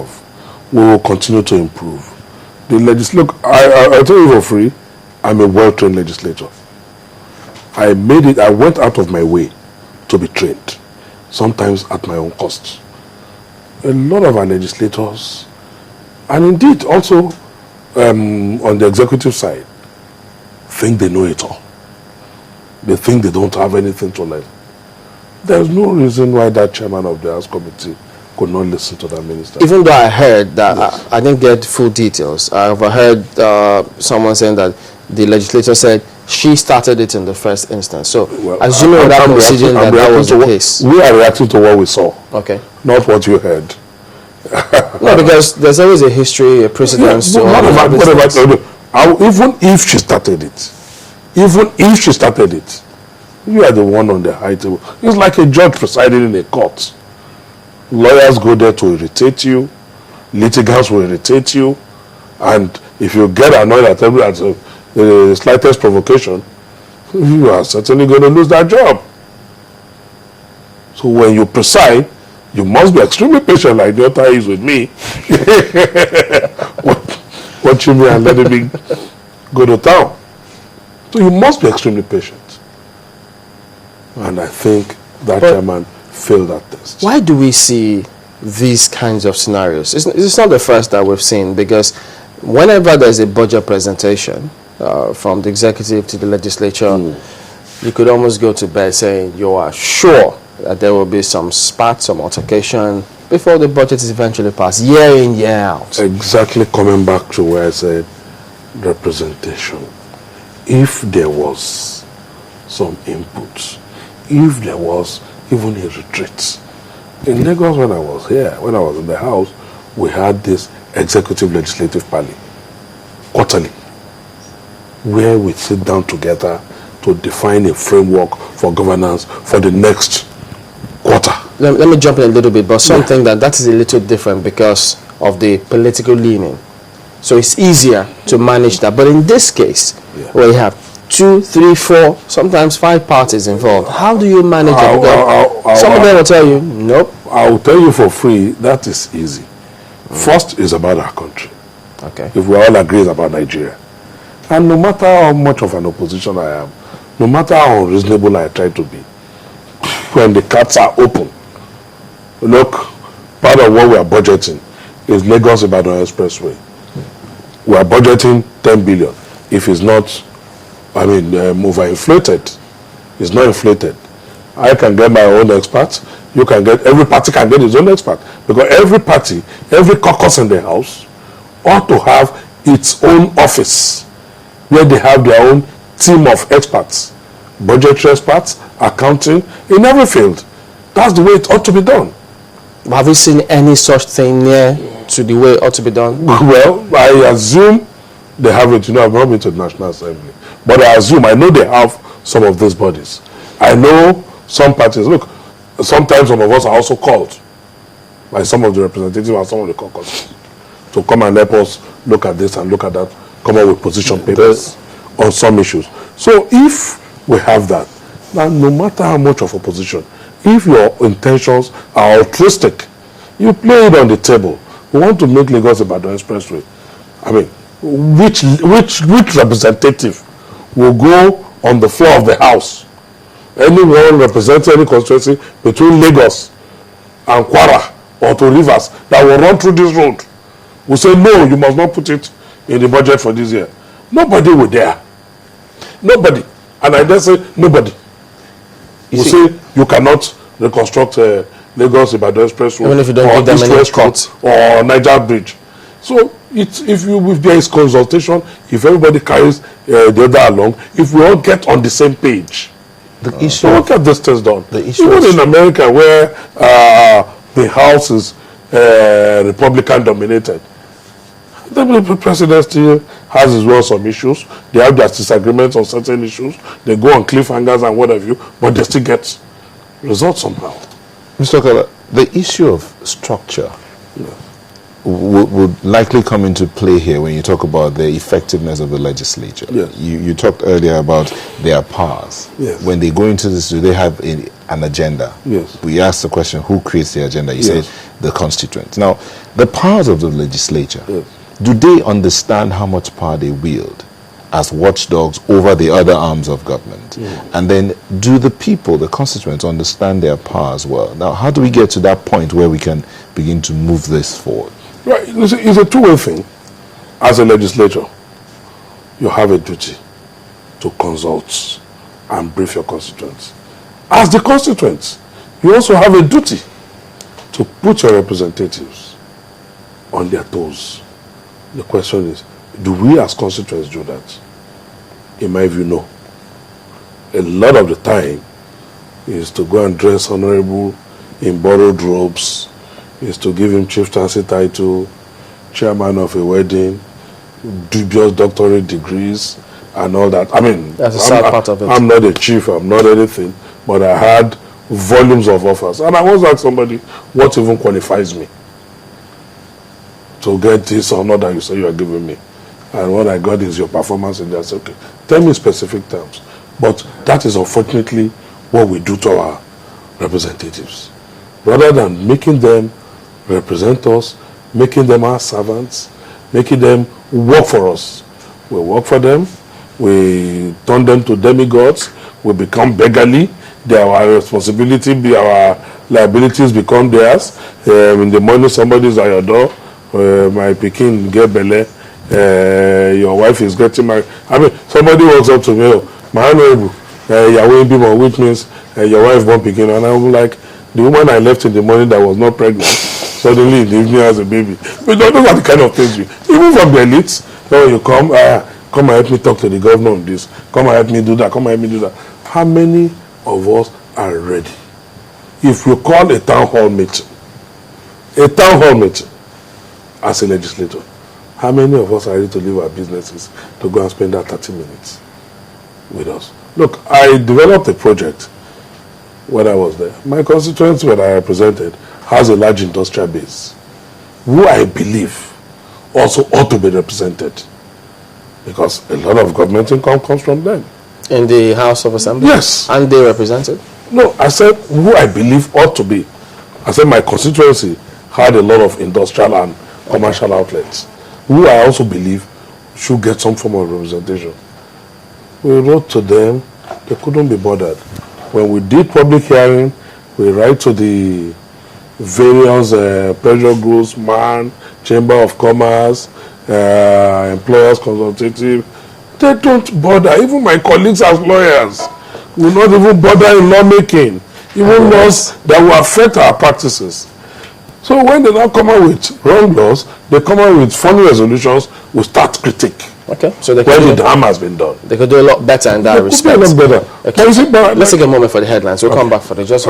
of, we will continue to improve. Look, I'll tell you for free, I'm a well-trained legislator. I went out of my way to be trained, sometimes at my own cost. A lot of our legislators, and indeed also on the executive side, think they know it all. They think they don't have anything to learn. There's no reason why that chairman of the House Committee could not listen to that minister. Even though I heard that, yes. I didn't get full details. I overheard someone saying that the legislator said she started it in the first instance. So, assuming without considering that was the case. We are reacting to what we saw. Okay. Not what you heard. No, because there's always a history, a precedence to all even if she started it, you are the one on the high table. It's like a judge presiding in a court. Lawyers go there to irritate you, litigants will irritate you, and if you get annoyed at the slightest provocation, you are certainly going to lose that job. So when you preside, you must be extremely patient, like the other is with me. Watching me and letting me go to town. So you must be extremely patient. And I think that chairman failed that test. Why do we see these kinds of scenarios? It's not the first that we've seen, because whenever there's a budget presentation from the executive to the legislature, you could almost go to bed saying you are sure that there will be some spat, some altercation before the budget is eventually passed, year in, year out. Exactly, coming back to where I said representation. If there was some input, if there was even a retreat. In Lagos, when I was here, when I was in the House, we had this executive legislative party, quarterly, where we sit down together to define a framework for governance for the next quarter. Let me jump in a little bit, but something that is a little different because of the political leaning. So it's easier to manage that. But in this case, where you have 2, 3, 4, sometimes 5 parties involved, how do you manage it? Some of them will tell you, nope. I'll tell you for free, that is easy. First is about our country. Okay. If we all agree it's about Nigeria. And no matter how much of an opposition I am, no matter how unreasonable I try to be, when the cards are open, look, part of what we are budgeting is Lagos-Ibadan Expressway. We are budgeting 10 billion. If it's not, overinflated, it's not inflated. I can get my own expert. You can get, every party can get its own expert. Because every party, every caucus in the House ought to have its own office where they have their own team of experts. Budgetary experts, accounting, in every field. That's the way it ought to be done. Have you seen any such thing near to the way it ought to be done? Well, I assume they have it. I've not been to the National Assembly. But I know they have some of these bodies. I know some parties. Look, sometimes some of us are also called by some of the representatives and some of the caucus to come and help us look at this and look at that, come up with position papers on some issues. So if we have that, now no matter how much of opposition, if your intentions are altruistic, you play it on the table. We want to make Lagos-Ibadan Expressway. Which representative will go on the floor of the House? Anyone representing any constituency between Lagos and Kwara or to Rivers that will run through this road will say, no, you must not put it in the budget for this year. Nobody will dare. Nobody. And I dare say nobody. You say you cannot reconstruct Lagos-Ibadan Expressway even if you don't or East-West Cut or Niger Bridge. So if there is consultation, if everybody carries the other along, if we all get on the same page, the issue we'll get this test done. The issue even in America, where the House is Republican dominated, the president still has as well some issues. They have their disagreements on certain issues. They go on cliffhangers and what have you, but they still get results somehow. Mr. Ogala, the issue of structure would likely come into play here when you talk about the effectiveness of the legislature. Yes. You talked earlier about their powers. Yes. When they go into this, do they have an agenda. Yes. We asked the question, who creates the agenda? You Yes. said the constituents. Now, the powers of the legislature, Yes. do they understand how much power they wield as watchdogs over the other arms of government? And then do the people, the constituents, understand their power as well? Now, how do we get to that point where we can begin to move this forward? Right. It's a two-way thing. As a legislature, you have a duty to consult and brief your constituents. As the constituents, you also have a duty to put your representatives on their toes. The question is, do we as constituents do that? In my view, no. A lot of the time is to go and dress honorable in borrowed robes, is to give him chieftaincy title, chairman of a wedding, dubious doctorate degrees, and all that. I mean, that's a sad part of it. I'm not a chief, I'm not anything, but I had volumes of offers. And I once asked somebody, what even qualifies me to get this honor that you say you are giving me? And what I got is your performance in that. I said, okay, tell me specific terms. But that is unfortunately what we do to our representatives. Rather than making them represent us, making them our servants, making them work for us. We work for them, we turn them to demigods, we become beggarly, they are our responsibility, our liabilities become theirs. In the morning somebody is at your door, my pikin get belle, your wife is getting married. I mean, somebody walks up to me, oh, my honorable, Yahweh Bimo, which means your wife born pikin, and I'm like, the woman I left in the morning that was not pregnant, suddenly in the evening has a baby. But those are the kind of things even from the elites, you come and help me talk to the governor on this, come and help me do that, come and help me do that. How many of us are ready? If you call a town hall meeting as a legislator, how many of us are ready to leave our businesses to go and spend that 30 minutes with us? Look, I developed a project when I was there. My constituency that I represented has a large industrial base, who I believe also ought to be represented, because a lot of government income comes from them. In the House of Assembly? Yes. And they represented? No, I said who I believe ought to be. I said my constituency had a lot of industrial and commercial outlets, who I also believe should get some form of representation. We wrote to them, they couldn't be bothered. When we did public hearing, we write to the various pressure groups, MAN, Chamber of Commerce, Employers Consultative. They don't bother. Even my colleagues as lawyers will not even bother in lawmaking, even laws that will affect our practices. So when they now come out with wrong laws, they come out with funny resolutions, we start critique. Okay. So they when the harm has been done. They could do a lot better in that respect. Could be a lot better. Okay. Let's take a moment for the headlines. We'll come back for the just